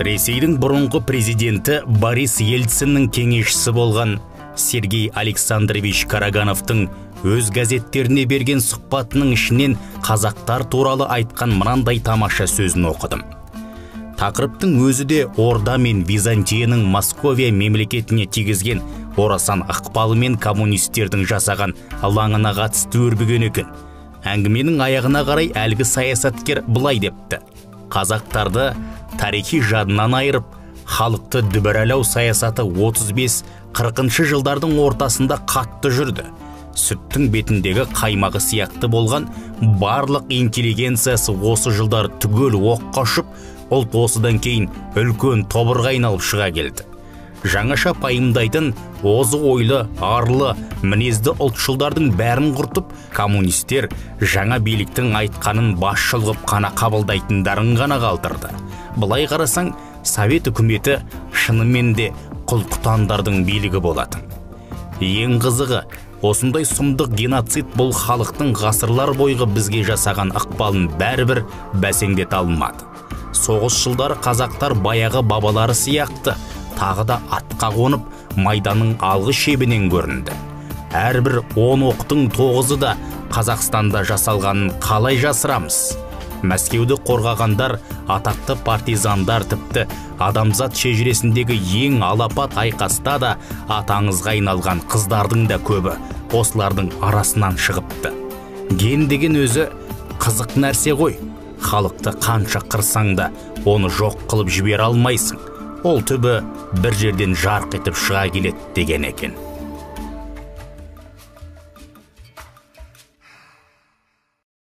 Ресейдің бұрынғы президенті Борис Ельциннің кеңесшісі болған Сергей Александрович Карагановтың өз газеттеріне берген сұхбатының ішінен қазақтар туралы айтқан мынандай тамаша сөзін оқыдым. Тақырыптың өзі де Орда мен Византияның Московия мемлекетіне тигізген орасан ықпалы мен коммунистердің жасаған лаңына қатысты өрбіген екен. Әңгіменің аяғына қарай әлгі саясаткер былай депті: қазақтарды тарихи жадынан айырып, халықты дүбірәләу саясаты 35-40 жылдардың ортасында қатты жүрді. Сүттің бетіндегі қаймағы сияқты болған барлық интеллигенциясы осы жылдар түгел оққа ұшып, ұлт осыдан кейін үлкен тобырға айналып шыға келді. Жаңаша пайымдайтын, озы ойлы, арлы, мінезді ұлтшылдардың бәрін құртып, коммунистер жаңа биліктің айтқанын басшыл ғып қана қабылдайтындарын ғана қалдырды. Былай қарасаң, Совет үкіметі шынымен де құл-құтандардың билігі болатын. Ең қызығы, осындай сұмдық геноцид бұл халықтың ғасырлар бойғы бізге жасаған ықпалын бәрібір бәсеңдете алмады. Соғыс жылдары қазақтар баяғы бабалары сияқты тағы да атқа қонып, майданның алғы шебінен көрінді. Әрбір 10 оқтың 9-ы да Қазақстанда жасалғанын қалай жасырамыз? Мәскеуді қорғағандар, атақты партизандар, тіпті адамзат шежіресіндегі ең алапат айқаста да атаңызға айналған қыздардың да көбі осылардың арасынан шығыпты. Ген деген өзі қызық нәрсе ғой. Халықты қанша қырсаң да оны жоқ қылып жібере алмайсың. Ол түбі бір жерден жарқ етіп шыға келеді деген екен.